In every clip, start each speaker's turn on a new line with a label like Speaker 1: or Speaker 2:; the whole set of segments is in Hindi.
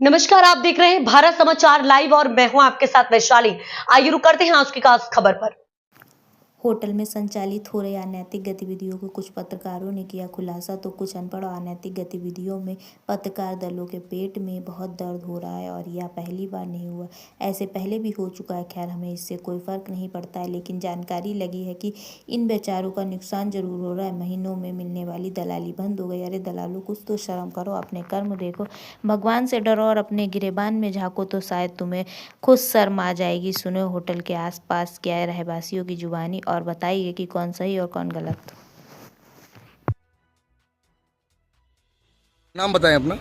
Speaker 1: नमस्कार, आप देख रहे हैं भारत समाचार लाइव और मैं हूं आपके साथ वैशाली। आइए रुक करते हैं आज की खास खबर पर।
Speaker 2: होटल में संचालित हो रही अनैतिक गतिविधियों को कुछ पत्रकारों ने किया खुलासा, तो कुछ अनपढ़ और अनैतिक गतिविधियों में पत्रकार दलों के पेट में बहुत दर्द हो रहा है और यह पहली बार नहीं हुआ, ऐसे पहले भी हो चुका है। खैर, हमें इससे कोई फर्क नहीं पड़ता है, लेकिन जानकारी लगी है कि इन बेचारों का नुकसान जरूर हो रहा है। महीनों में मिलने वाली दलाली बंद हो गई। अरे दलालों, कुछ तो शर्म करो, अपने कर्म देखो, भगवान से डरो और अपने गिरेबान में झाँको तो शायद तुम्हें खुद शर्म आ जाएगी। सुनो होटल के आसपास क्या है रहवासियों की जुबानी और बताइए कि कौन सही और कौन गलत।
Speaker 3: नाम बताएं अपना।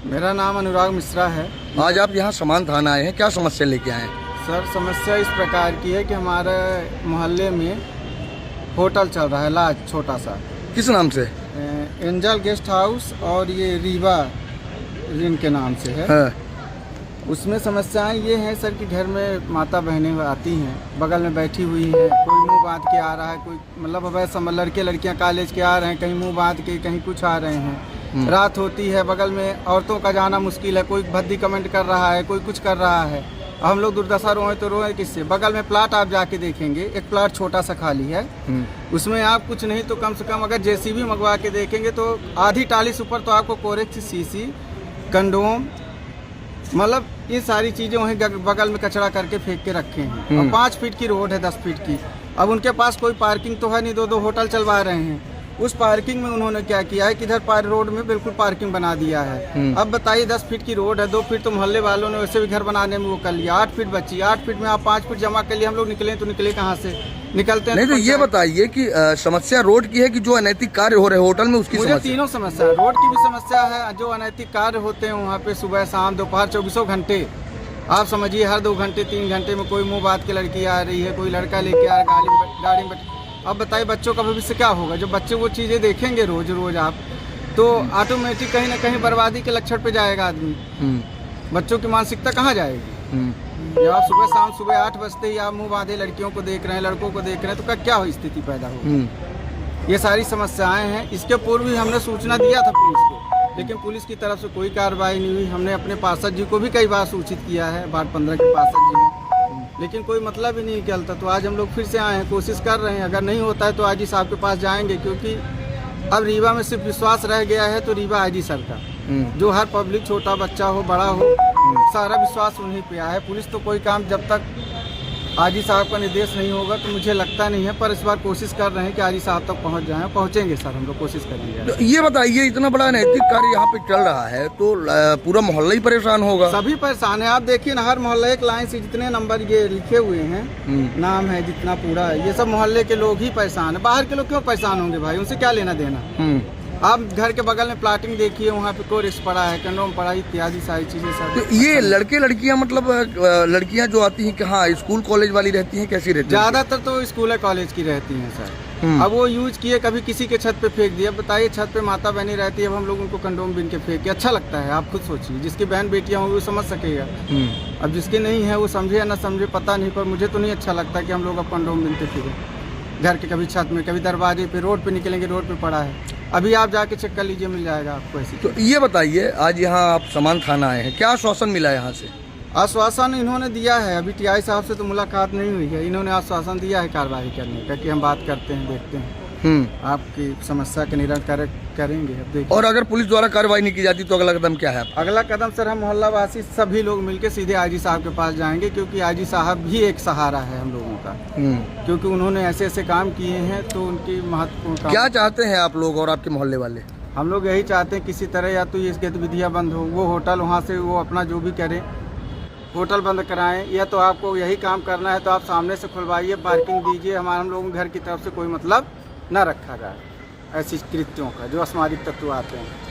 Speaker 4: मेरा नाम अनुराग मिश्रा है।
Speaker 3: आज आप यहाँ समान थाना आए हैं, क्या समस्या लेके आए हैं?
Speaker 4: सर, समस्या इस प्रकार की है कि हमारे मोहल्ले में होटल चल रहा है लाज छोटा सा।
Speaker 3: किस नाम से?
Speaker 4: एंजल गेस्ट हाउस और ये रीवा इनके नाम से है।
Speaker 3: हाँ।
Speaker 4: उसमें समस्याएं ये हैं सर कि घर में माता बहनें आती हैं, बगल में बैठी हुई हैं, कोई मुंह बांध के आ रहा है, कोई मतलब वैसा लड़के लड़कियां कॉलेज के आ रहे हैं, कहीं मुंह बांध के कहीं कुछ आ रहे हैं। रात होती है, बगल में औरतों का जाना मुश्किल है, कोई भद्दी कमेंट कर रहा है, कोई कुछ कर रहा है। हम लोग दुर्दशा रोए तो रोए किससे? बगल में प्लाट आप जाके देखेंगे, एक प्लाट छोटा सा खाली है, उसमें आप कुछ नहीं तो कम से कम अगर जेसीबी मंगवा के देखेंगे तो आधी टालिस ऊपर तो आपको कोरेक्स, सीसी, कंडोम, मतलब ये सारी चीज़ें वहीं बगल में कचरा करके फेंक के रखे हैं। और 5 फीट की रोड है, 10 फीट की। अब उनके पास कोई पार्किंग तो है नहीं, दो होटल चलवा रहे हैं। उस पार्किंग में उन्होंने क्या किया है कि इधर रोड में बिल्कुल पार्किंग बना दिया है। अब बताइए, 10 फीट की रोड है, 2 फीट तो मोहल्ले वालों ने वैसे भी घर बनाने में वो कर लिया, 8 फीट बची। 8 फीट में आप 5 फीट जमा कर लिए, हम लोग निकले तो निकले कहाँ से? निकलते हैं
Speaker 3: नहीं तो ये बताइए कि समस्या रोड की है कि जो अनैतिक कार्य हो रहे होटल में उसकी?
Speaker 4: मुझे तीनों समस्या है। रोड की भी समस्या है, जो अनैतिक कार्य होते हैं वहाँ पे सुबह शाम दोपहर 24 घंटे, आप समझिए हर 2 घंटे 3 घंटे में कोई मुंह बात के लड़की आ रही है, कोई लड़का लेके आ रहा है गाड़ी में। अब बताइए बच्चों का भविष्य क्या होगा? जब बच्चे वो चीज़ें देखेंगे रोज रोज आप, तो ऑटोमेटिक कहीं ना कहीं बर्बादी के लक्षण पे जाएगा आदमी। बच्चों की मानसिकता कहाँ जाएगी? जब आप सुबह शाम सुबह 8 बजते ही आप मुंह बांधे लड़कियों को देख रहे हैं, लड़कों को देख रहे हैं, तो क्या हो स्थिति पैदा होगी? ये सारी समस्याएं हैं। इसके पूर्व भी हमने सूचना दिया था पुलिस को, लेकिन पुलिस की तरफ से कोई कार्रवाई नहीं हुई। हमने अपने पार्षद जी को भी कई बार सूचित किया है, वार्ड 15 के पार्षद जी ने, लेकिन कोई मतलब ही नहीं निकलता। तो आज हम लोग फिर से आए हैं, कोशिश कर रहे हैं। अगर नहीं होता है तो आईजी साहब के पास जाएंगे, क्योंकि अब रीवा में सिर्फ विश्वास रह गया है तो रीवा आईजी सर का, जो हर पब्लिक, छोटा बच्चा हो बड़ा हो, सारा विश्वास उन्हीं पे आया है। पुलिस तो कोई काम जब तक आईजी साहब का निर्देश नहीं होगा तो मुझे लगता नहीं है, पर इस बार कोशिश कर रहे हैं कि आईजी साहब तक पहुंच जाएं। पहुंचेंगे सर, हम लोग कोशिश करेंगे।
Speaker 3: तो ये बताइए, इतना बड़ा अनैतिक कार्य यहाँ पे चल रहा है तो पूरा मोहल्ला ही परेशान होगा?
Speaker 4: सभी परेशान है। आप देखिए ना, हर मोहल्ले एक लाइन से जितने नंबर ये लिखे हुए हैं, नाम है जितना पूरा है, ये सब मोहल्ले के लोग ही परेशान है। बाहर के लोग क्यों परेशान होंगे भाई? उनसे क्या लेना देना? आप घर के बगल में प्लाटिंग देखिए, वहाँ पे कोरेक्स पड़ा है, कंडोम पड़ा है, इत्यादि सारी चीजें सब।
Speaker 3: तो ये लड़के लड़कियाँ, मतलब लड़कियाँ जो आती हैं कहाँ, स्कूल कॉलेज वाली रहती हैं, कैसी रहती हैं?
Speaker 4: ज्यादातर तो स्कूल है, कॉलेज की रहती हैं सर। अब वो यूज किए, कभी किसी के छत पे फेंक दिया। बताइए, छत पे माता बहनी रहती है, अब हम लोग उनको कंडोम बिन के फेंक के अच्छा लगता है? आप खुद सोचिए, जिसकी बहन बेटियां होंगी वो समझ सकेगा। अब जिसके नहीं है वो समझे या ना समझे पता नहीं, पर मुझे तो नहीं अच्छा लगता कि हम लोग अब कंडोम बिनते फिरें घर के, कभी छत में, कभी दरवाजे पे, रोड पे निकलेंगे, रोड पे पड़ा है। अभी आप जाके चेक कर लीजिए, मिल जाएगा आपको ऐसी।
Speaker 3: तो ये बताइए, आज यहाँ आप समान थाना आए हैं, क्या आश्वासन मिला यहाँ से?
Speaker 4: आश्वासन इन्होंने दिया है, अभी टीआई साहब से तो मुलाकात नहीं हुई है। इन्होंने आश्वासन दिया है कार्रवाई करने का, कि हम बात करते हैं, देखते हैं, आपकी समस्या के निराकरण करेंगे। अब देखिए,
Speaker 3: और अगर पुलिस द्वारा कार्रवाई नहीं की जाती तो अगला कदम क्या है?
Speaker 4: अगला कदम सर, हम मोहल्ला वासी सभी लोग मिलकर सीधे आईजी साहब के पास जाएंगे, क्योंकि आईजी साहब भी एक सहारा है हम लोगों का, क्योंकि उन्होंने ऐसे ऐसे काम किए हैं, तो उनकी महत्वपूर्ण काम।
Speaker 3: क्या चाहते हैं आप लोग और आपके मोहल्ले वाले?
Speaker 4: हम लोग यही चाहते हैं किसी तरह या तो ये गतिविधियाँ बंद हो, वो होटल वहाँ से वो अपना जो भी करें, होटल बंद कराएं, या तो आपको यही काम करना है तो आप सामने से खुलवाइए, पार्किंग दीजिए। हम लोगों घर की तरफ से कोई मतलब न रखा जाए ऐसी कृत्यों का, जो असामाजिक तत्व आते हैं।